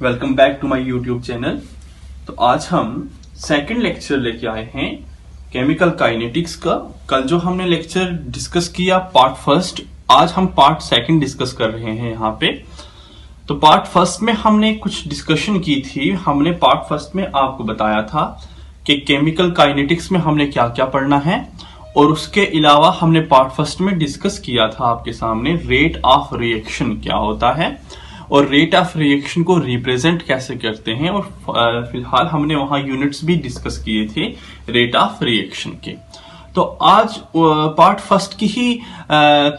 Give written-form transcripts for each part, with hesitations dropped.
Welcome back to my YouTube channel. तो आज हम सेकंड लेक्चर लेके आए हैं केमिकल काइनेटिक्स का। कल जो हमने लेक्चर डिस्कस किया पार्ट फर्स्ट, आज हम पार्ट सेकंड डिस्कस कर रहे हैं यहाँ पे। तो पार्ट फर्स्ट में हमने कुछ डिस्कशन की थी। हमने पार्ट फर्स्ट में आपको बताया था कि केमिकल काइनेटिक्स में हमने क्या क्या पढ़ना है, और उसके अलावा हमने पार्ट फर्स्ट में डिस्कस किया था आपके सामने रेट ऑफ रिएक्शन क्या होता है और रेट ऑफ रिएक्शन को रिप्रेजेंट कैसे करते हैं, और फिलहाल हमने वहां यूनिट्स भी डिस्कस किए थे रेट ऑफ रिएक्शन के। तो आज पार्ट फर्स्ट की ही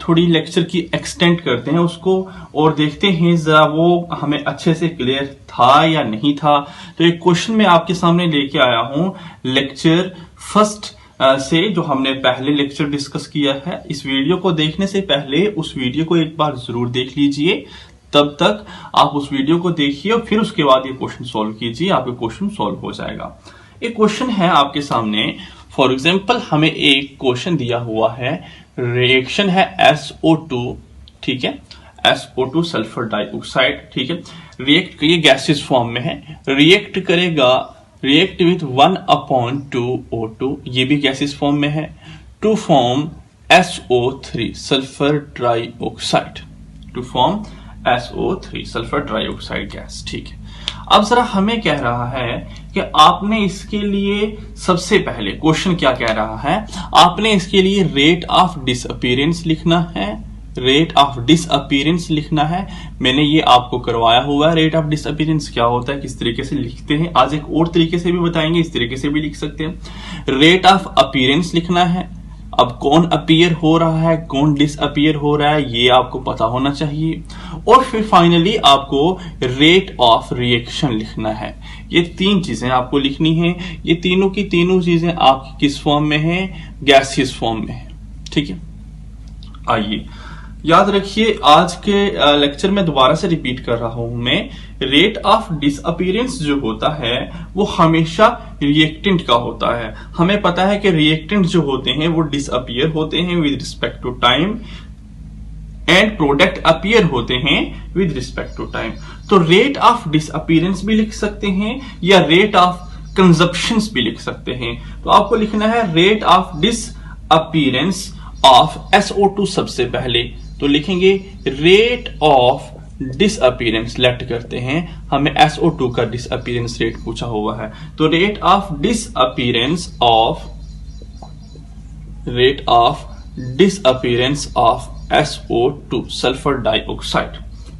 थोड़ी लेक्चर की एक्सटेंड करते हैं उसको, और देखते हैं जरा वो हमें अच्छे से क्लियर था या नहीं था। तो एक क्वेश्चन मैं आपके सामने लेके आया हूं लेक्चर फर्स्ट से, जो हमने पहले लेक्चर डिस्कस किया है। इस वीडियो को देखने से पहले उस वीडियो को एक बार जरूर देख लीजिए, तब तक आप उस वीडियो को देखिए और फिर उसके बाद ये क्वेश्चन सॉल्व कीजिए, आपका क्वेश्चन सॉल्व हो जाएगा। एक क्वेश्चन है आपके सामने। फॉर एग्जांपल हमें एक क्वेश्चन दिया हुआ है, रिएक्शन है SO2, ठीक है, SO2 सल्फर डाइऑक्साइड, ठीक है, रिएक्ट, ये गैसेस फॉर्म में है, रिएक्ट करेगा, रिएक्ट विथ 1/2O2, ये भी गैसेस फॉर्म में है, to form SO3 sulphur dioxide, to form SO3 sulphur dioxide gas, ठीक है। अब जरा हमें कह रहा है कि आपने इसके लिए सबसे पहले क्वेश्चन क्या कह रहा है, आपने इसके लिए रेट ऑफ डिसअपीयरेंस लिखना है, रेट ऑफ डिसअपीयरेंस लिखना है। मैंने ये आपको करवाया हुआ है रेट ऑफ डिसअपीयरेंस क्या होता है, किस तरीके से लिखते हैं। आज एक और तरीके से भी बताएंगे, इस तरीके से भी लिख सकते हैं। रेट ऑफ अपीयरेंस लिखना है। अब कौन अपीयर हो रहा है, कौन डिसअपीयर हो रहा है, ये आपको पता होना चाहिए। और फिर फाइनली आपको रेट ऑफ रिएक्शन लिखना है। ये तीन चीजें आपको लिखनी है। ये तीनों की तीनों चीजें आपकी किस फॉर्म में है, गैसियस फॉर्म में है, ठीक है। आइए याद रखिए, आज के लेक्चर में दोबारा से रिपीट कर रहा हूं मैं, रेट ऑफ डिसअपीयरेंस जो होता है वो हमेशा रिएक्टेंट का होता है। हमें पता है कि रिएक्टेंट जो होते हैं वो डिसअपीयर होते हैं with respect to time, and product appear होते हैं विद रिस्पेक्ट टू टाइम। तो रेट ऑफ डिसअपीयरेंस भी लिख सकते हैं या रेट ऑफ कंजप्शन भी लिख सकते हैं। तो आपको लिखना है rate of disappearance of SO2 सबसे पहले, तो लिखेंगे रेट ऑफ डिसअपीयरेंस, लेट करते हैं, हमें SO2 का डिसअपीयरेंस रेट पूछा हुआ है। तो rate of disappearance of SO2 sulphur dioxide,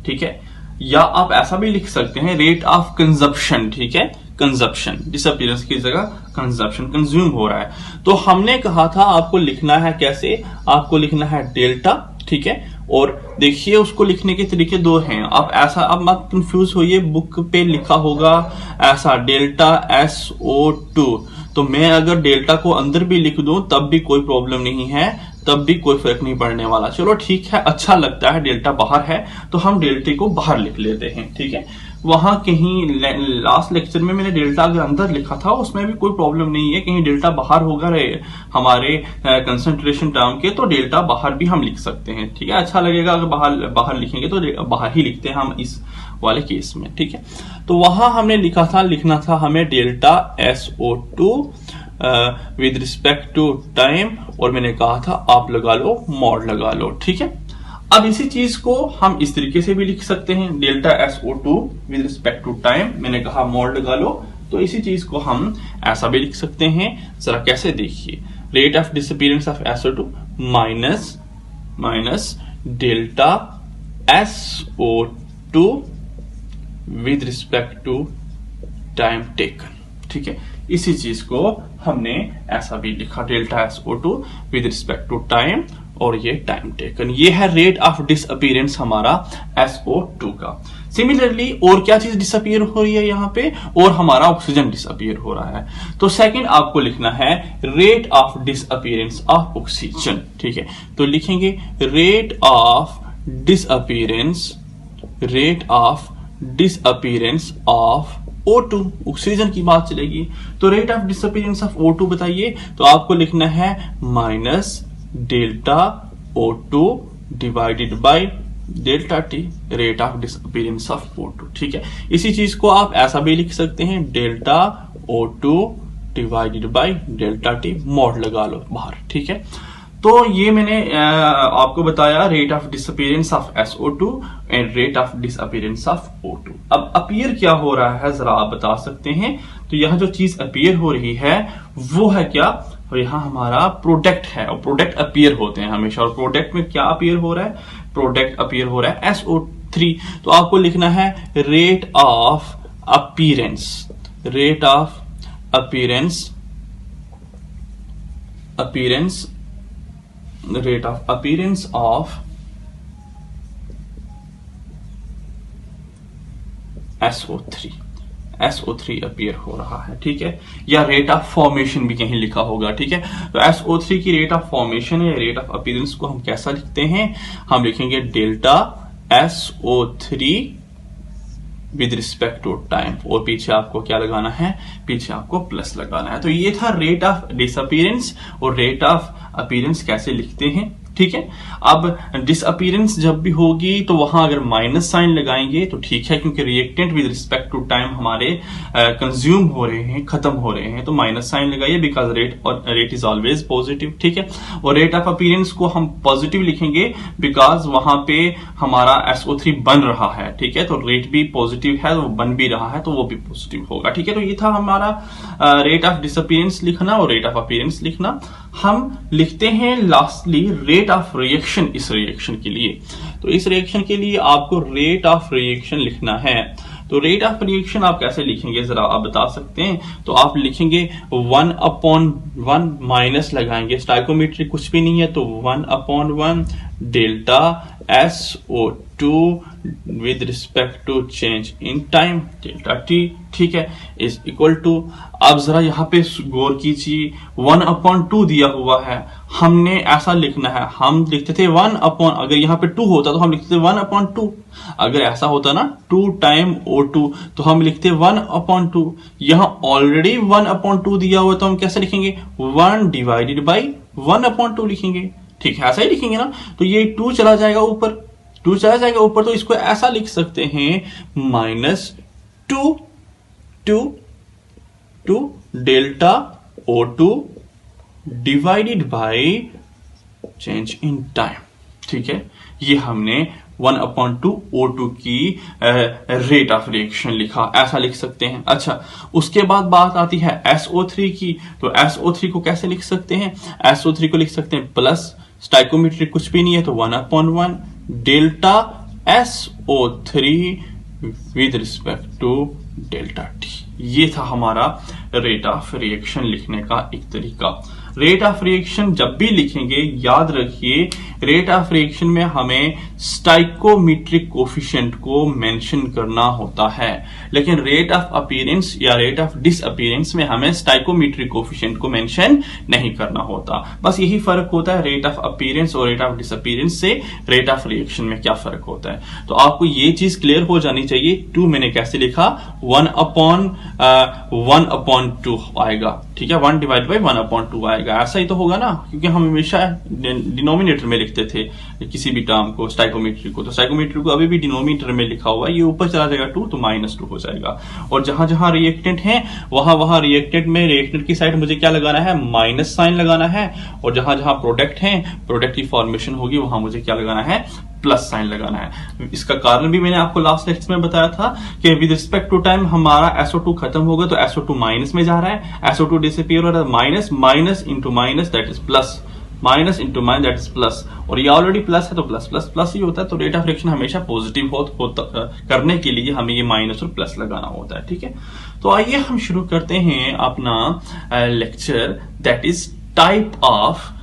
ठीक है। या आप ऐसा भी लिख सकते हैं रेट ऑफ कंजप्शन, ठीक है, कंजप्शन, डिसअपीयरेंस की जगह कंजप्शन, कंज्यूम हो रहा है। तो हमने कहा था आपको लिखना है कैसे, आपको लिखना है डेल्टा, ठीक है। और देखिए उसको लिखने के तरीके दो हैं। आप ऐसा, अब मत कंफ्यूज होइए, बुक पे लिखा होगा ऐसा डेल्टा SO2, तो मैं अगर डेल्टा को अंदर भी लिख दूं तब भी कोई प्रॉब्लम नहीं है, तब भी कोई फर्क नहीं पड़ने वाला। चलो ठीक है, अच्छा लगता है, डेल्टा बाहर है तो हम डेल्टा को बाहर लिख लेते हैं, ठीक है। वहां कहीं लास्ट लेक्चर में मैंने डेल्टा अगर अंदर लिखा था उसमें भी कोई प्रॉब्लम नहीं है, कहीं डेल्टा बाहर होगा हमारे कंसंट्रेशन टर्म के, तो डेल्टा बाहर भी हम लिख सकते हैं, ठीक है। अच्छा लगेगा अगर बाहर लिखेंगे, तो बाहर ही लिखते हैं हम इस वाले केस में, ठीक है। तो वहां हमने लिखना था हमें delta SO2 with respect to time, और मैंने कहा था आप लगा लो, मॉड लगा लो, ठीक है। अब इसी चीज को हम इस तरीके से भी लिख सकते हैं, delta SO2 with respect to time, मैंने कहा मॉड लगा लो, तो इसी चीज को हम ऐसा भी लिख सकते हैं। जरा कैसे देखिए, rate of disappearance of SO2 minus delta SO2 with respect to time taken, ठीक है। इसी चीज को हमने ऐसा भी लिखा, delta SO2 with respect to time, और ये टाइम टेकन, ये है रेट ऑफ डिसअपीयरेंस हमारा SO2 का। सिमिलरली और क्या चीज डिसअपीयर हो रही है यहाँ पे, और हमारा ऑक्सीजन डिसअपीयर हो रहा है। तो सेकंड आपको लिखना है rate of disappearance of oxygen, ठीक है। तो लिखेंगे rate of disappearance of O2, oxygen की बात चलेगी। तो rate of disappearance of O2 बताइए, तो आपको लिखना है minus delta O2 divided by delta T, rate of disappearance of O2। ठीक है, इसी चीज को आप ऐसा भी लिख सकते हैं, delta O2 divided by delta T, mod लगा लो बाहर। ठीक है, तो ये मैंने आपको बताया rate of disappearance of SO2 and rate of disappearance of O2। अब अपीयर क्या हो रहा है जरा आप बता सकते हैं। तो यह जो चीज अपीयर हो रही है वो है क्या, यहाँ हमारा प्रोडक्ट है, और प्रोडक्ट अपीयर होते हैं हमेशा। और प्रोडक्ट में क्या अपीयर हो रहा है, प्रोडक्ट अपीयर हो रहा है SO3। तो आपको लिखना है rate of appearance, rate of appearance, appearance, rate of appearance of SO3, SO3 appear हो रहा है। ठीक है, या रेट ऑफ फॉर्मेशन भी कहीं लिखा होगा। ठीक है, तो SO3 की रेट ऑफ फॉर्मेशन या रेट ऑफ अपीयरेंस को हम कैसा लिखते हैं, हम लिखेंगे delta SO3 with respect to time, और पीछे आपको क्या लगाना है, पीछे आपको प्लस लगाना है। तो ये था रेट ऑफ डिसअपीयरेंस और रेट ऑफ अपीयरेंस कैसे लिखते हैं। ठीक है, अब डिसअपीयरेंस जब भी होगी तो वहां अगर माइनस साइन लगाएंगे तो ठीक है, क्योंकि reactant with respect to time हमारे कंज्यूम हो रहे हैं, खत्म हो रहे हैं, तो माइनस साइन लगाइए, because rate is always positive. ठीक है, और रेट ऑफ अपीयरेंस को हम पॉजिटिव लिखेंगे बिकॉज वहां पे हमारा SO3 बन रहा है। ठीक है, तो रेट भी पॉजिटिव है, वो बन भी रहा है, तो वो भी पॉजिटिव होगा। ठीक है, तो ये था हमारा रेट ऑफ डिसअपीयरेंस लिखना और रेट ऑफ अपीयरेंस लिखना। हम लिखते हैं लास्टली रेट ऑफ रिएक्शन। इस रिएक्शन के लिए, तो इस रिएक्शन के लिए आपको रेट ऑफ रिएक्शन लिखना है। तो रेट ऑफ रिएक्शन आप कैसे लिखेंगे जरा आप बता सकते हैं। तो आप लिखेंगे 1/1 माइनस लगाएंगे, स्टाइकोमेट्री कुछ भी नहीं है, तो 1/1 delta SO2 with respect to change in time delta T. ठीक है, इज इक्वल टू, अब जरा यहां पे गौर कीजिए, 1/2 दिया हुआ है, हमने ऐसा लिखना है, हम लिखते थे 1/, अगर यहां पे 2 होता तो हम लिखते थे 1/2, अगर ऐसा होता ना 2 टाइम O2 तो हम लिखते 1/2। यहां ऑलरेडी 1/2 दिया हुआ, तो हम कैसे लिखेंगे, 1 डिवाइडेड बाई 1/2 लिखेंगे। ठीक है, ऐसा ही लिखेंगे ना, तो ये 2 चला जाएगा ऊपर, 2 चला जाएगा ऊपर, तो इसको ऐसा लिख सकते हैं -2 delta O2 divided by change in time. ठीक है, ये हमने 1/2 O2 की रेट ऑफ रिएक्शन लिखा, ऐसा लिख सकते हैं। अच्छा, उसके बाद बात आती है SO3 की। तो SO3 को कैसे लिख सकते हैं, SO3 को लिख सकते हैं प्लस, स्टाइकोमेट्री कुछ भी नहीं है, तो 1/1 delta SO3 with respect to delta T. ये था हमारा रेट ऑफ रिएक्शन लिखने का एक तरीका। रेट ऑफ रिएक्शन जब भी लिखेंगे याद रखिए, रेट ऑफ रिएक्शन में हमें स्टाइकोमेट्रिक कोफिशिएंट को मेंशन करना होता है, लेकिन रेट ऑफ अपीयरेंस या रेट ऑफ डिसअपीयरेंस में हमें स्टाइकोमेट्रिक कोफिशिएंट को मेंशन नहीं करना होता। बस यही फर्क होता है रेट ऑफ अपीयरेंस और रेट ऑफ डिसअपीयरेंस से रेट ऑफ रिएक्शन में क्या फर्क होता है। तो आपको ये चीज क्लियर हो जानी चाहिए। 2 मैंने कैसे लिखा, 1/2 आएगा। ठीक है, 1 डिवाइड बाई 1/2 आएगा, ऐसा ही तो होगा ना, क्योंकि हम हमेशा डिनोमिनेटर में लिखते थे किसी भी टर्म को, स्टाइकोमेट्री को। तो स्टाइकोमेट्री को अभी भी डिनोमिनेटर में लिखा हुआ है, ये ऊपर चला जाएगा 2 तो -2 हो जाएगा। और जहां जहां रिएक्टेंट है वहां रिएक्टेंट में रिएक्टेंट की साइड मुझे क्या लगाना है, माइनस साइन लगाना है, और जहां जहां प्रोडक्ट है, प्रोडक्ट की फॉर्मेशन होगी, वहां मुझे क्या लगाना है, प्लस साइन लगाना है। इसका कारण भी मैंने आपको लास्ट लेक्चर में बताया था कि विद रिस्पेक्ट टू टाइम हमारा SO2 खत्म होगा तो SO2 माइनस में जा रहा है, SO2 डिसअपीयर हो रहा है, minus into minus that is plus, minus into minus that is plus, और ये ऑलरेडी प्लस है तो प्लस प्लस प्लस ही होता है। तो रेट ऑफ रिएक्शन हमेशा पॉजिटिव करने के लिए हमें ये माइनस और प्लस लगाना होता है। ठीक है, तो आइए हम शुरू करते हैं अपना lecture, that is type of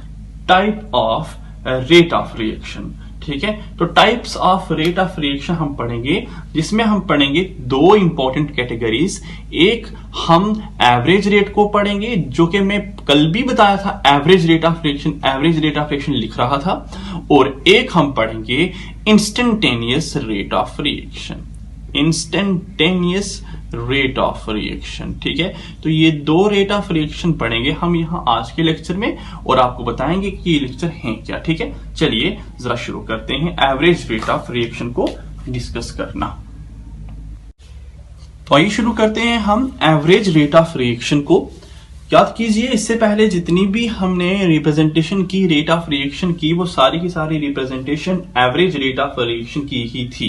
rate of reaction. ठीक है, तो types of rate of reaction हम पढ़ेंगे, जिसमें हम पढ़ेंगे 2 इंपॉर्टेंट कैटेगरीज। एक हम एवरेज रेट को पढ़ेंगे, जो कि मैं कल भी बताया था, एवरेज रेट ऑफ रिएक्शन लिख रहा था, और एक हम पढ़ेंगे instantaneous rate of reaction. Instantaneous rate of reaction. ठीक है, तो ये दो रेट ऑफ रिएक्शन पढ़ेंगे हम यहाँ आज के लेक्चर में और आपको बताएंगे कि ये लेक्चर हैं क्या। ठीक है, चलिए जरा शुरू करते हैं एवरेज रेट ऑफ रिएक्शन को डिस्कस करना। तो आइए शुरू करते हैं हम एवरेज रेट ऑफ रिएक्शन को। याद कीजिए, इससे पहले जितनी भी हमने रिप्रेजेंटेशन की रेट ऑफ रिएक्शन की वो सारी की सारी representation average rate of reaction की ही थी।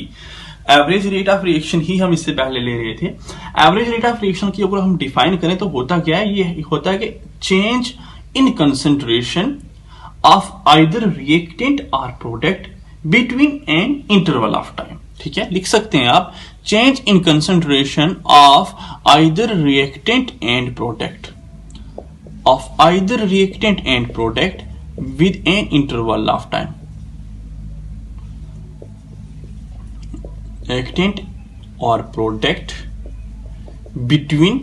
एवरेज रेट ऑफ रिएक्शन ही हम इससे पहले ले रहे थे। एवरेज रेट ऑफ रिएक्शन की अगर हम डिफाइन करें तो होता क्या है, ये होता है कि change in concentration of either reactant और product between an interval of time. ठीक है, लिख सकते हैं आप change in concentration of either reactant and product of either reactant and product with an interval of time. Reactant or product between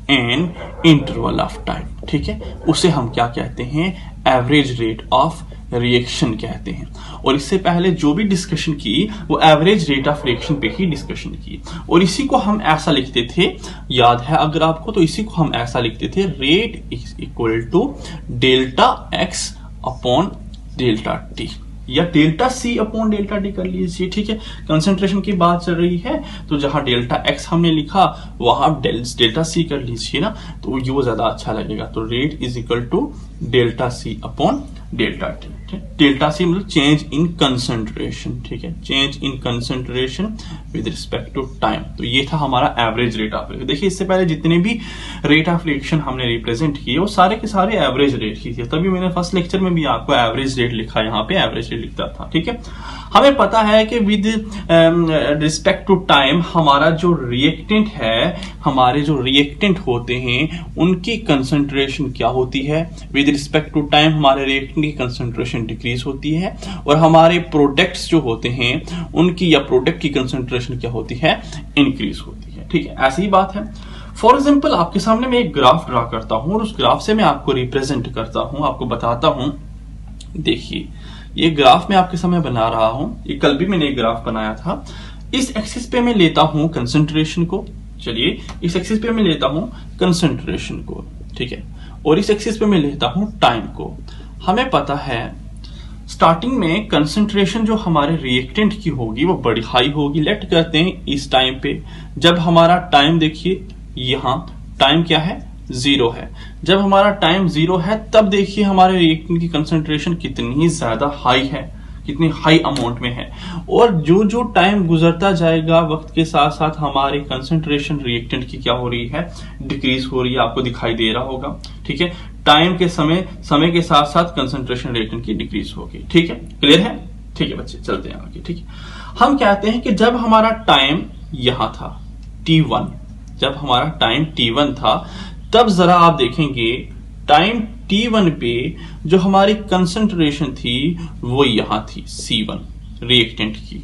an interval of time. ठीक है, उसे हम क्या कहते हैं, एवरेज रेट ऑफ रिएक्शन कहते हैं। और इससे पहले जो भी डिस्कशन की वो एवरेज रेट ऑफ रिएक्शन पे ही डिस्कशन की और इसी को हम ऐसा लिखते थे, याद है अगर आपको, तो इसी को हम ऐसा लिखते थे, rate is equal to delta x upon delta t या डेल्टा सी अपॉन डेल्टा टी कर लीजिए। ठीक है, कंसंट्रेशन की बात चल रही है तो जहां डेल्टा एक्स हमने लिखा वहां डेल्टा सी कर लीजिए ना, तो ये वो ज्यादा अच्छा लगेगा। तो rate is equal to delta C upon delta T. Delta C मतलब चेंज इन कंसंट्रेशन। ठीक है, change in concentration with respect to time. तो ये था हमारा एवरेज रेट ऑफ रिएक्शन। देखिए, इससे पहले जितने भी रेट ऑफ रिएक्शन हमने रिप्रेजेंट किए वो सारे के सारे एवरेज रेट ही थे। तभी मैंने फर्स्ट लेक्चर में भी आपको एवरेज रेट लिखा, यहाँ पे एवरेज रेट लिखता था। ठीक है, हमें पता है कि विद रिस्पेक्ट टू टाइम हमारा जो रिएक्टेंट है, हमारे जो रिएक्टेंट होते हैं उनकी कंसंट्रेशन क्या होती है, विद रिस्पेक्ट टू टाइम हमारे रिएक्टेंट की कंसंट्रेशन डिक्रीज होती है और हमारे प्रोडक्ट्स जो होते हैं उनकी या प्रोडक्ट की कंसंट्रेशन क्या होती है, इंक्रीज होती है। ठीक है, ऐसी ही बात है। फॉर एग्जाम्पल आपके सामने मैं एक ग्राफ ड्रा करता हूं और उस ग्राफ से मैं आपको रिप्रेजेंट करता हूं, आपको बताता हूं। देखिए, ये ग्राफ मैं आपके सामने बना रहा हूं, ये कल भी मैंने एक ग्राफ बनाया था। इस एक्सिस पे मैं लेता हूं कंसंट्रेशन को, चलिए इस एक्सिस पे मैं लेता हूं कंसंट्रेशन को। ठीक है, और इस एक्सिस पे मैं लेता हूं टाइम को। हमें पता है स्टार्टिंग में कंसंट्रेशन जो हमारे रिएक्टेंट की होगी वो बड़ी हाई होगी। लेट करते हैं इस टाइम पे, जब हमारा टाइम, देखिए यहां टाइम क्या है, जीरो है। जब हमारा टाइम जीरो है तब देखिए हमारे रिएक्टेंट की कंसंट्रेशन कितनी ज्यादा हाई है, कितनी हाई अमाउंट में है। और जो जो टाइम गुजरता जाएगा वक्त के साथ साथ हमारी कंसंट्रेशन रिएक्टेंट की क्या हो रही है, डिक्रीज हो रही है। आपको दिखाई दे रहा होगा। ठीक है, टाइम के समय के साथ साथ कंसंट्रेशन रिएक्टेंट की डिक्रीज होगी। ठीक है, क्लियर है। ठीक है बच्चे, चलते हैं आगे। ठीक है, हम कहते हैं कि जब हमारा टाइम यहां था T1, जब हमारा टाइम T1 था तब जरा आप देखेंगे टाइम T1 पे जो हमारी कंसंट्रेशन थी वो यहां थी C1 रिएक्टेंट की।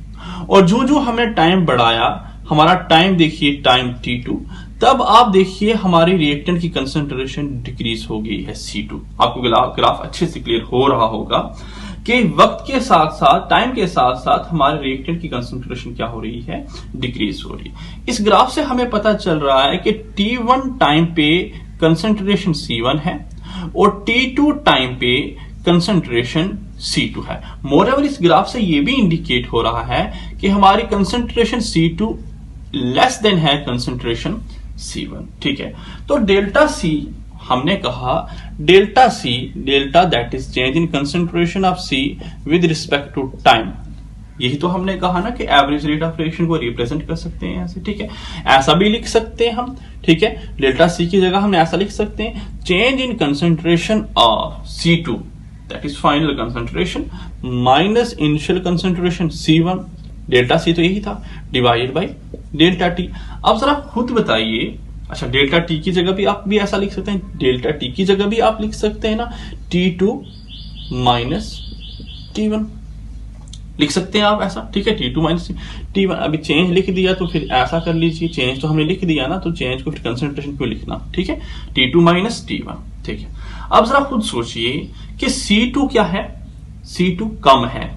और जो जो हमने टाइम बढ़ाया, हमारा टाइम देखिए टाइम T2, तब आप देखिए हमारी रिएक्टेंट की कंसंट्रेशन डिक्रीज हो गई है C2। आपको ग्राफ अच्छे से क्लियर हो रहा होगा कि वक्त के साथ साथ, टाइम के साथ साथ हमारे रिएक्टेंट की कंसंट्रेशन क्या हो रही है, डिक्रीज हो रही है। इस ग्राफ से हमें पता चल रहा है कि T1 टाइम पे कंसंट्रेशन C1 है और T2 टाइम पे कंसंट्रेशन C2 है। मोreover इस ग्राफ से ये भी इंडिकेट हो रहा है कि हमारी कंसंट्रेशन C2 लेस देन है कंसंट्रेशन C1। ठीक है, तो डेल्टा C हमने कहा, delta C, delta that is change in concentration of C with respect to time. यही तो हमने कहा ना कि एवरेज रेट ऑफ रिएक्शन को रिप्रेजेंट कर सकते हैं ऐसे। ठीक है, ऐसा भी लिख सकते हैं हम। ठीक है, डेल्टा C की जगह हम ऐसा लिख सकते हैं, change in concentration of C2 that is final concentration minus initial concentration C1, delta C तो यही था, डिवाइडेड बाय डेल्टा T। अब जरा खुद बताइए, अच्छा डेल्टा T की जगह भी आप भी ऐसा लिख सकते हैं, डेल्टा T की जगह भी आप लिख सकते हैं ना T2 माइनस T1 लिख सकते हैं आप ऐसा। ठीक है, T2 माइनस T1। अभी चेंज लिख दिया तो फिर ऐसा कर लीजिए, चेंज तो हमने लिख दिया ना, तो चेंज को फिर कंसंट्रेशन क्यों लिखना। ठीक है, T2 माइनस T1। ठीक है, अब जरा खुद सोचिए कि C2 क्या है, C2 कम है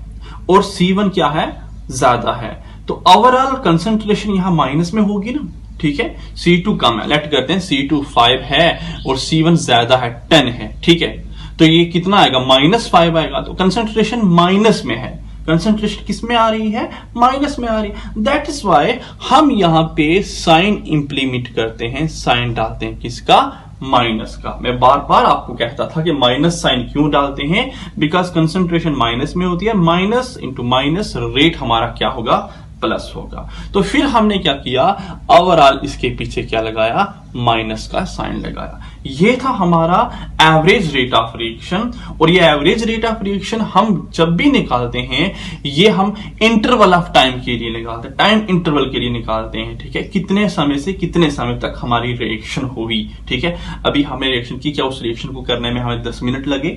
और C1 क्या है, ज्यादा है। तो ओवरऑल कंसंट्रेशन यहां माइनस में होगी ना, ठीक है। C2 कम है, लेट करते हैं C2 5 है और C1 ज्यादा है 10 है, ठीक है। तो ये कितना आएगा, -5 आएगा, तो कंसंट्रेशन माइनस में है। कंसंट्रेशन किस में आ रही है, माइनस में आ रही है। दैट इज वाई हम यहां पे साइन इंप्लीमेंट करते हैं, साइन डालते हैं किसका, माइनस का। मैं बार बार आपको कहता था कि माइनस साइन क्यों डालते हैं, बिकॉज कंसंट्रेशन माइनस में होती है, माइनस इंटू माइनस रेट हमारा क्या होगा, प्लस होगा। तो फिर हमने क्या किया, ओवरऑल इसके पीछे क्या लगाया, माइनस का साइन लगाया। ये था हमारा एवरेज रेट ऑफ रिएक्शन। और ये एवरेज रेट ऑफ रिएक्शन हम जब भी निकालते हैं, ये हम इंटरवल ऑफ टाइम के लिए निकालते हैं, टाइम इंटरवल के लिए निकालते हैं, ठीक है। कितने समय से कितने समय तक हमारी रिएक्शन हुई, ठीक है। अभी हमें रिएक्शन की, क्या उस रिएक्शन को करने में हमें 10 मिनट लगे,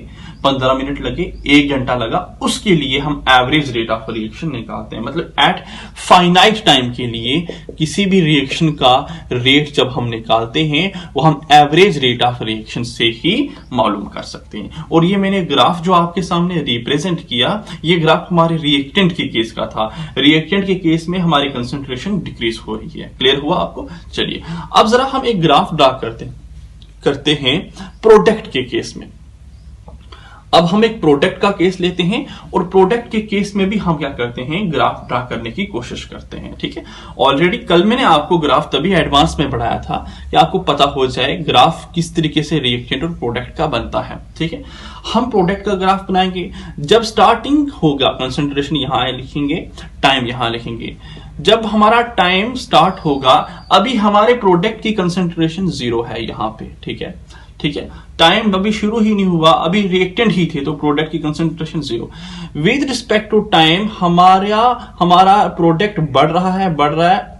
15 मिनट लगे, 1 घंटा लगा, उसके लिए हम एवरेज रेट ऑफ रिएक्शन निकालते हैं। मतलब एट फाइनाइट टाइम के लिए किसी भी रिएक्शन का रेट जब हम निकालते हैं, वो हम एवरेज रेट ऑफ रिएक्शन से ही मालूम कर सकते हैं। और ये मैंने ग्राफ जो आपके सामने रिप्रेजेंट किया, ये ग्राफ हमारे रिएक्टेंट के केस का था। रिएक्टेंट के केस में हमारी कंसंट्रेशन डिक्रीज हो रही है। क्लियर हुआ आपको? चलिए अब जरा हम एक ग्राफ ड्रा करते हैं प्रोडक्ट के केस में। अब हम एक प्रोडक्ट का केस लेते हैं और प्रोडक्ट के केस में भी हम क्या करते हैं, ग्राफ ड्रा करने की कोशिश करते हैं, ठीक है। ऑलरेडी कल मैंने आपको ग्राफ तभी एडवांस में बढ़ाया था कि आपको पता हो जाए ग्राफ किस तरीके से रिएक्टेंट और प्रोडक्ट का बनता है, ठीक है। हम प्रोडक्ट का ग्राफ बनाएंगे, जब स्टार्टिंग होगा कंसंट्रेशन यहां लिखेंगे, टाइम यहां लिखेंगे। जब हमारा टाइम स्टार्ट होगा, अभी हमारे प्रोडक्ट की कंसंट्रेशन 0 है यहां पे, ठीक है, ठीक है। टाइम अभी शुरू ही नहीं हुआ, अभी रिएक्टेंट ही थे, तो प्रोडक्ट की concentration 0। With respect to time हमारा प्रोडक्ट बढ़ रहा है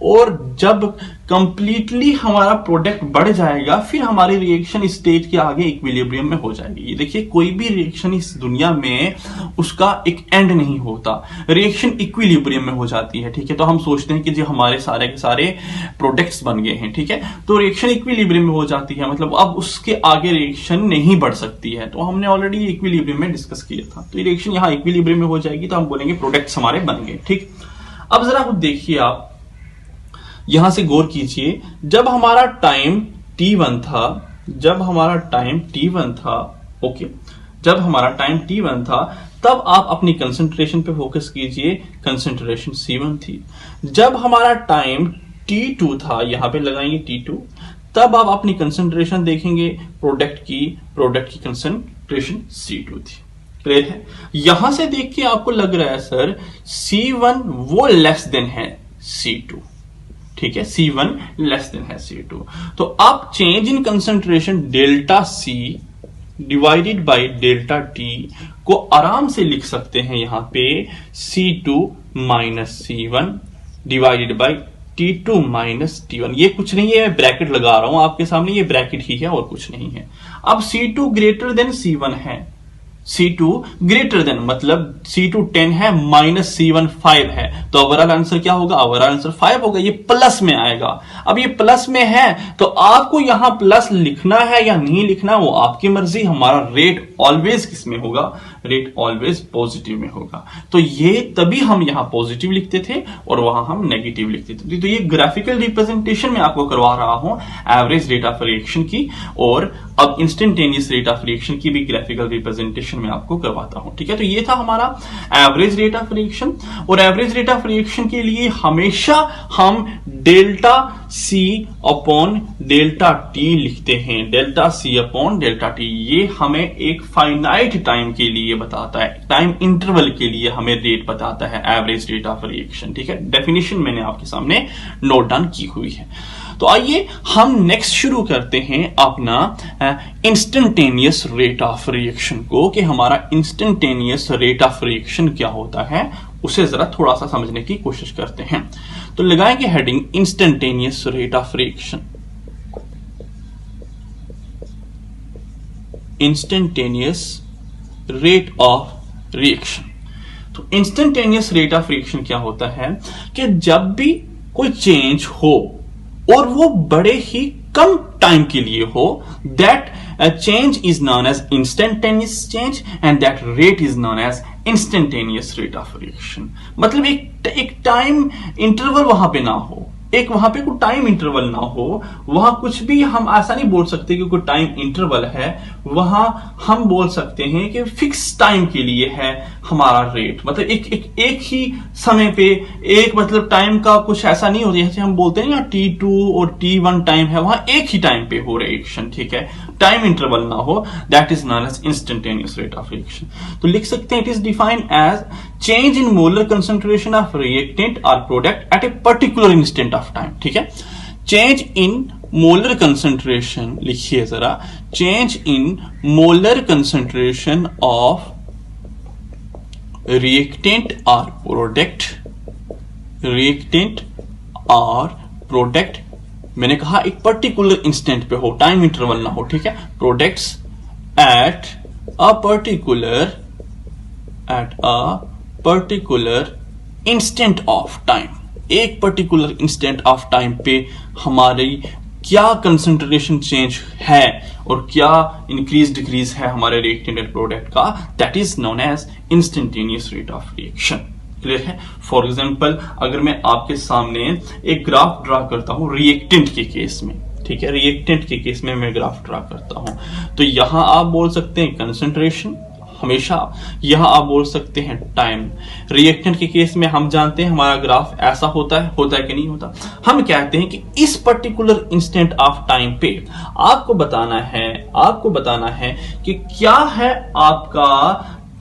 और जब कंप्लीटली हमारा प्रोडक्ट बढ़ जाएगा, फिर हमारी रिएक्शन इस स्टेज के आगे इक्विलिब्रियम में हो जाएगी। ये देखिए, कोई भी रिएक्शन इस दुनिया में उसका एक एंड नहीं होता, रिएक्शन इक्विलिब्रियम में हो जाती है, ठीक है। तो हम सोचते हैं कि जो हमारे सारे के सारे प्रोडक्ट्स बन गए हैं, ठीक है, तो रिएक्शन इक्विलिब्रियम में हो जाती है, मतलब अब उसके आगे रिएक्शन नहीं बढ़ सकती है। तो हमने ऑलरेडी इक्विलिब्रियम में डिस्कस किया था, तो रिएक्शन यहां इक्विलिब्रियम में हो जाएगी, तो हम बोलेंगे प्रोडक्ट्स हमारे बन गए, ठीक। अब जरा देखिए, आप यहां से गौर कीजिए, जब हमारा टाइम t1 था, ओके, जब हमारा टाइम t1 था, तब आप अपनी कंसंट्रेशन पे फोकस कीजिए, कंसंट्रेशन C1 थी। जब हमारा टाइम t2 था, यहां पे लगाएंगे t2, तब आप अपनी कंसंट्रेशन देखेंगे, प्रोडक्ट की कंसंट्रेशन C2 थी। क्लियर है? यहां से देख के आपको लग रहा है सर C1 वो लेस देन है C2, ठीक है, C1 लेस देन है C2। तो आप change in concentration delta C divided by delta T को आराम से लिख सकते हैं यहां पे C2 minus C1 divided by T2 minus T1। ये कुछ नहीं है, ब्रैकेट लगा रहा हूं आपके सामने, ये ब्रैकेट ही है और कुछ नहीं है। अब C2 ग्रेटर देन C1 है, C2 ग्रेटर देन मतलब C2 10 है, माइनस C1 5 है, तो ओवरऑल आंसर क्या होगा, ओवरऑल आंसर 5 होगा। ये प्लस में आएगा। अब ये प्लस में है तो आपको यहां प्लस लिखना है या नहीं लिखना, वो आपकी मर्जी। हमारा रेट ऑलवेज किस में होगा, रेट ऑलवेज पॉजिटिव में होगा। तो ये तभी हम यहां पॉजिटिव लिखते थे और वहां हम नेगेटिव लिखते थे। तो ये ग्राफिकल रिप्रेजेंटेशन में आपको करवा रहा हूं एवरेज रेट ऑफ रिएक्शन की, और अब इंस्टेंटेनियस रेट ऑफ रिएक्शन की भी ग्राफिकल रिप्रेजेंटेशन में आपको करवाता हूं, ठीक है। तो ये था हमारा एवरेज रेट ऑफ रिएक्शन, और एवरेज रेट ऑफ रिएक्शन के लिए हमेशा हम delta C upon delta T लिखते हैं, delta C upon delta T। ये हमें एक फाइनाइट टाइम के लिए बताता है, टाइम इंटरवल के लिए हमें रेट बताता है, एवरेज रेट ऑफ रिएक्शन, ठीक है। डेफिनेशन मैंने आपके सामने नोट डाउन की हुई है। तो आइए हम नेक्स्ट शुरू करते हैं अपना इंस्टेंटेनियस रेट ऑफ रिएक्शन को, कि हमारा इंस्टेंटेनियस रेट ऑफ रिएक्शन क्या होता है, उसे जरा थोड़ा सा समझने की कोशिश करते हैं। तो लगाएंगे heading instantaneous rate of reaction, instantaneous rate of reaction. तो इंस्टेंटेनियस रेट ऑफ रिएक्शन क्या होता है कि जब भी कोई चेंज हो और वो बड़े ही कम टाइम के लिए हो, that change is known as instantaneous change and that rate is known as instantaneous rate of reaction। मतलब एक एक टाइम इंटरवल वहां पे ना हो, एक वहां पे कोई टाइम इंटरवल ना हो, वहां कुछ भी हम ऐसा नहीं बोल सकते कि कोई टाइम इंटरवल है, वहां हम बोल सकते हैं कि फिक्स टाइम के लिए है हमारा रेट, मतलब एक ही समय पे एक मतलब टाइम का कुछ ऐसा नहीं होता, जैसे हम बोलते हैं यहाँ T2 और T1 टाइम है, वहां एक ही टाइम पे हो रिएक्शन, ठीक है, टाइम इंटरवल ना हो, that is known as instantaneous rate of reaction. तो लिख सकते हैं it is defined as change in molar concentration of reactant और product at a particular instant of time, ठीक है। चेंज इन मोलर कंसंट्रेशन, लिखिए जरा, change in molar concentration of reactant और प्रोडक्ट, रिएक्टेंट और प्रोडक्ट, मैंने कहा एक पर्टिकुलर इंस्टेंट पे हो, टाइम इंटरवल ना हो, ठीक है, products at a particular instant of time, एक पर्टिकुलर इंस्टेंट ऑफ टाइम पे हमारी क्या कंसंट्रेशन चेंज है और क्या इंक्रीज डिक्रीज है हमारे रिएक्टेंट प्रोडक्ट का, that is known as instantaneous rate of reaction. Clear है? फॉर एग्जाम्पल अगर मैं आपके सामने एक ग्राफ ड्रा करता हूं रिएक्टेंट के केस में, ठीक है, रिएक्टेंट के केस में मैं ग्राफ ड्रा करता हूं, तो यहां आप बोल सकते हैं कंसंट्रेशन हमेशा, यहां आप बोल सकते हैं टाइम। रिएक्टेंट के केस में हम जानते हैं हमारा ग्राफ ऐसा होता है कि नहीं होता, हम कहते हैं कि इस पर्टिकुलर इंस्टेंट ऑफ टाइम पे आपको बताना है कि क्या है आपका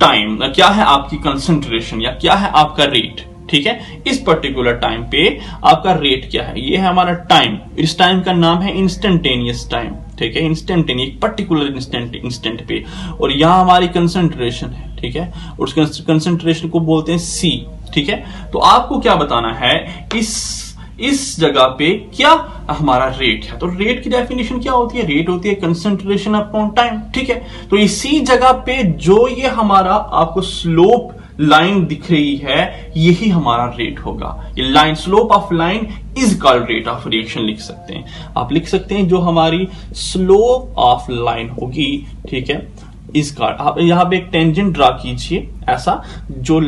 टाइम, क्या है आपकी कंसंट्रेशन या क्या है आपका रेट, ठीक है, इस पर्टिकुलर टाइम पे आपका रेट क्या है, ये है हमारा टाइम, इस टाइम का नाम है इंस्टेंटेनियस टाइम, ठीक है, इंस्टेंटेनियस पर्टिकुलर इंस्टेंट पे, और यहां हमारी कंसंट्रेशन है, ठीक है, उस कंसंट्रेशन को बोलते हैं C, ठीक है। तो आपको क्या बताना है, इस जगह पे क्या हमारा रेट है, तो रेट की डेफिनेशन क्या होती है, रेट होती है कंसंट्रेशन अपॉन टाइम, ठीक है। तो इसी जगह पे जो ये हमारा आपको स्लोप लाइन दिख रही है, यही हमारा रेट होगा, ये line, slope of line is called rate of reaction लिख सकते हैं, आप लिख सकते हैं जो हमारी स्लोप ऑफ लाइन होगी, ठीक है, इसका आप यहां पे एक टेंजेंट ड्रा कीजिए ऐसा, जो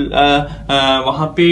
वहां पे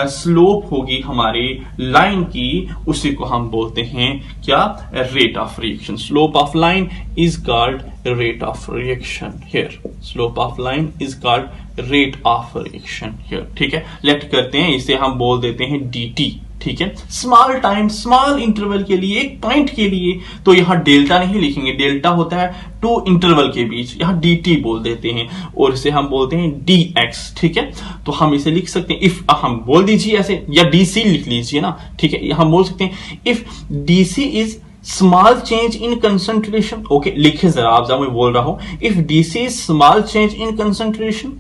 स्लोप होगी हमारी लाइन की, उसी को हम बोलते हैं क्या, rate of reaction. Slope of line is called rate of reaction here, slope of line is called rate of reaction here, ठीक है। लेट करते हैं इसे हम बोल देते हैं dt, ठीक है, स्मॉल टाइम, स्मॉल इंटरवल के लिए, एक पॉइंट के लिए, तो यहां डेल्टा नहीं लिखेंगे, डेल्टा होता है टू इंटरवल के बीच, यहां dt बोल देते हैं, और इसे हम बोलते हैं dx, ठीक है। तो हम इसे लिख सकते हैं, इफ हम बोल दीजिए ऐसे, या dc लिख लीजिए ना, ठीक है, हम बोल सकते हैं if dc is small change in concentration, okay, लिखे जरा आप, जब मैं बोल रहा हूं, if dc is small change in concentration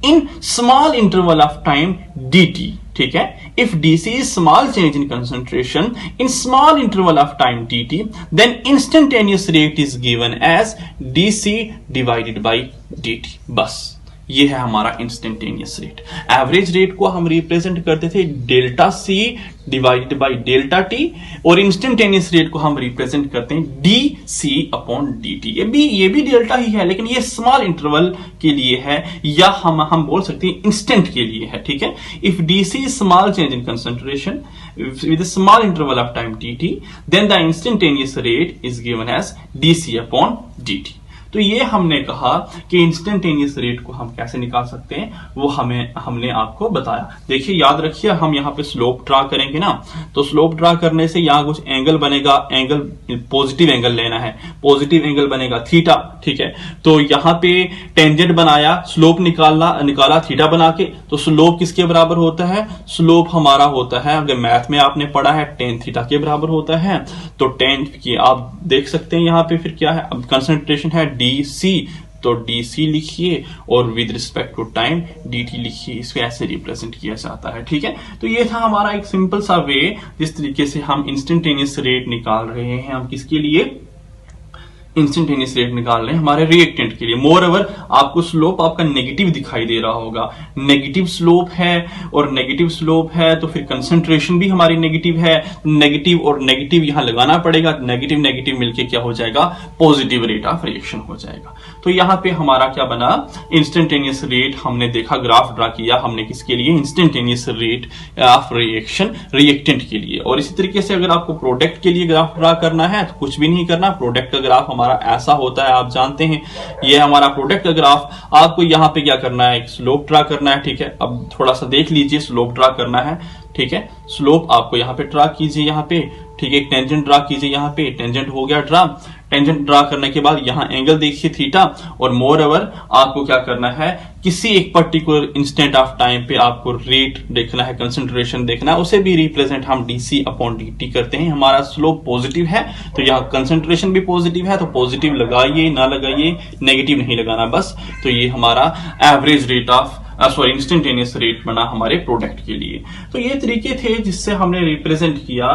in small interval of time dt, ठीक है, if dc is small change in concentration in small interval of time dt, then instantaneous rate is given as dc divided by dt, बस ये है हमारा instantaneous rate. Average rate को हम represent करते थे delta C divided by delta T, और instantaneous rate को हम रिप्रेजेंट करते हैं dc अपॉन dt, ये भी डेल्टा ही है, लेकिन ये स्मॉल इंटरवल के लिए है, या हम बोल सकते हैं इंस्टेंट के लिए है, ठीक है। If dc is small change in concentration with a small interval of time dt, then the instantaneous rate is given as dc upon dt। तो ये हमने कहा कि इंस्टेंटेनियस रेट को हम कैसे निकाल सकते हैं, वो हमने आपको बताया। देखिए याद रखिए, हम यहाँ पे स्लोप ड्रा करेंगे ना, तो स्लोप ड्रा करने से यहाँ कुछ एंगल बनेगा, एंगल पॉजिटिव एंगल लेना है, पॉजिटिव एंगल बनेगा थीटा, ठीक है। तो यहाँ पे टेंजेंट बनाया, स्लोप निकाला थीटा बना के, तो स्लोप किसके बराबर होता है, स्लोप हमारा होता है, अगर मैथ में आपने पढ़ा है, टेन थीटा के बराबर होता है। तो टेन की आप देख सकते हैं यहाँ पे फिर क्या है, अब कंसंट्रेशन है dc, तो dc लिखिए और with respect to time dt लिखिए, इसको ऐसे रिप्रेजेंट किया जाता है, ठीक है। तो ये था हमारा एक सिंपल सा वे, जिस तरीके से हम इंस्टेंटेनियस रेट निकाल रहे हैं, हम किसके लिए, इंस्टेंटेनियस रेट निकाल रहे हैं हमारे रिएक्टेंट के लिए। मोर ओवर आपको स्लोप आपका नेगेटिव दिखाई दे रहा होगा, नेगेटिव स्लोप है और नेगेटिव स्लोप है तो फिर कंसंट्रेशन भी हमारी नेगेटिव है, नेगेटिव और नेगेटिव यहां लगाना पड़ेगा, नेगेटिव नेगेटिव मिलके क्या हो जाएगा, पॉजिटिव रेट ऑफ रिएक्शन हो जाएगा। तो यहां पे हमारा क्या बना, इंस्टेंटेनियस रेट हमने देखा, ग्राफ ड्रा किया हमने किसके लिए, instantaneous rate of reaction reactant के लिए। और इसी तरीके से अगर आपको प्रोडक्ट के लिए ग्राफ ड्रा करना है तो कुछ भी नहीं करना, प्रोडक्ट का ग्राफ हमारा ऐसा होता है, आप जानते हैं ये हमारा प्रोडक्ट का ग्राफ। आपको यहां पे क्या करना है, एक स्लोप ड्रा करना है, ठीक है। अब थोड़ा सा देख लीजिए, स्लोप ड्रा करना है, ठीक है। स्लोप आपको यहां पे ड्रा कीजिए, यहां पे, ठीक है। एक टेंजेंट ड्रा कीजिए, यहां पे टेंजेंट हो गया ड्रा। टेंजेंट ड्रा करने के बाद यहां एंगल देखिए थीटा, और मोर ओवर आपको क्या करना है, किसी एक पर्टिकुलर इंस्टेंट ऑफ टाइम पे आपको रेट देखना है, कंसंट्रेशन देखना है, उसे भी रिप्रेजेंट हम डीसी अपॉन डीटी करते हैं। हमारा स्लोप पॉजिटिव है तो यहाँ कंसंट्रेशन भी पॉजिटिव है, तो पॉजिटिव लगाइए ना लगाइए, नेगेटिव नहीं लगाना बस। तो ये हमारा average rate of instantaneous rate बना हमारे प्रोडक्ट के लिए। तो ये तरीके थे जिससे हमने रिप्रेजेंट किया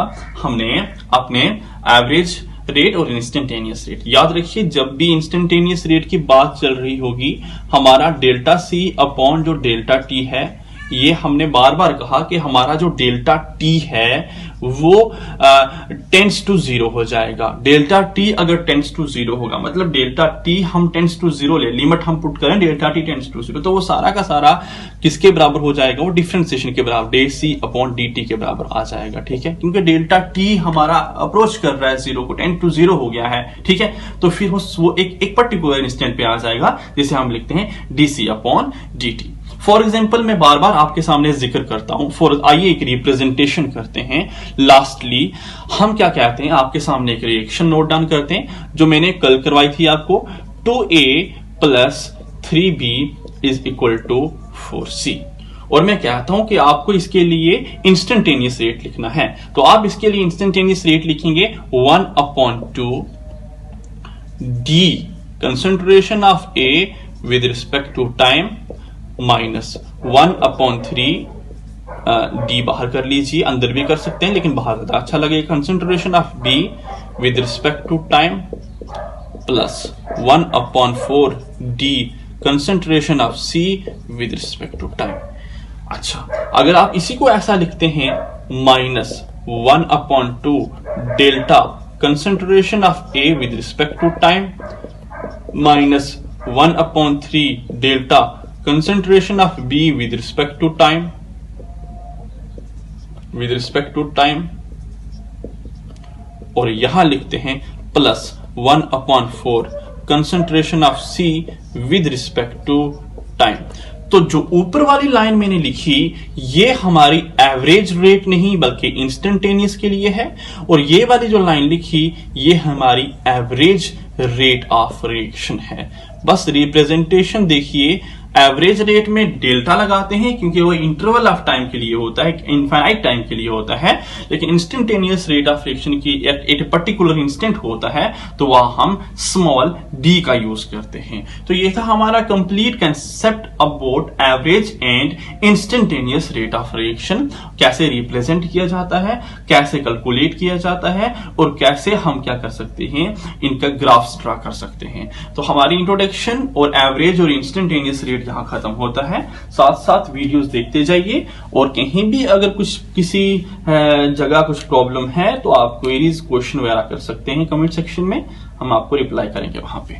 हमने अपने एवरेज रेट और इंस्टेंटेनियस रेट। याद रखिए जब भी इंस्टेंटेनियस रेट की बात चल रही होगी, हमारा डेल्टा सी अपॉन जो डेल्टा टी है, ये हमने बार बार कहा कि हमारा जो डेल्टा टी है वो टेंस टू जीरो हो जाएगा। डेल्टा टी अगर टेंस टू जीरो होगा, मतलब डेल्टा टी हम टेंस टू जीरो ले, लिमिट हम पुट करें delta T tends to zero, तो वो सारा का सारा किसके बराबर हो जाएगा, वो डिफरेंशिएशन के बराबर, D C upon D T के बराबर आ जाएगा, ठीक है। क्योंकि डेल्टा टी हमारा अप्रोच कर रहा है जीरो को, टेंस टू जीरो हो गया है, ठीक है। तो फिर वो एक पर्टिकुलर इंस्टेंट पे आ जाएगा, जिसे हम लिखते हैं D C upon D T. For example मैं बार बार आपके सामने जिक्र करता हूं, आइए एक रिप्रेजेंटेशन करते हैं। लास्टली हम क्या कहते हैं, आपके सामने एक रिएक्शन नोट डाउन करते हैं जो मैंने कल करवाई थी आपको, 2A plus 3B is equal to 4C। और मैं कहता हूं कि आपको इसके लिए इंस्टेंटेनियस रेट लिखना है, तो आप इसके लिए इंस्टेंटेनियस रेट लिखेंगे 1/2 D concentration of A with respect to time minus 1/3 D बाहर कर लीजिए, अंदर भी कर सकते हैं लेकिन बाहर ज्यादा अच्छा लगेगा, concentration of B with respect to time plus 1/4 D concentration of C with respect to time. अच्छा, अगर आप इसी को ऐसा लिखते हैं minus 1/2 delta concentration of A with respect to time minus 1/3 delta concentration of B with respect to time, और यहां लिखते हैं plus 1/4 concentration of C with respect to time। तो जो ऊपर वाली लाइन मैंने लिखी ये हमारी एवरेज रेट नहीं बल्कि इंस्टेंटेनियस के लिए है, और ये वाली जो लाइन लिखी ये हमारी एवरेज रेट ऑफ रिएक्शन है। बस रिप्रेजेंटेशन देखिए, एवरेज रेट में डेल्टा लगाते हैं क्योंकि वो इंटरवल ऑफ टाइम के लिए होता है, इनफाइनाइट टाइम के लिए होता है, लेकिन इंस्टेंटेनियस रेट ऑफ रिएक्शन की एक पर्टिकुलर इंस्टेंट होता है तो वह हम स्मॉल डी का यूज करते हैं। तो ये था हमारा complete concept about average and instantaneous rate of reaction, कैसे रिप्रेजेंट किया जाता है, कैसे कैलकुलेट किया जाता है, और कैसे हम क्या कर सकते हैं, इनका ग्राफ्स ड्रा कर सकते हैं। तो हमारी इंट्रोडक्शन और एवरेज और इंस्टेंटेनियस रेट यहां खत्म होता है। साथ साथ वीडियोस देखते जाइए, और कहीं भी अगर कुछ किसी जगह कुछ प्रॉब्लम है तो आप क्वेरीज क्वेश्चन वगैरह कर सकते हैं कमेंट सेक्शन में, हम आपको रिप्लाई करेंगे वहां पे।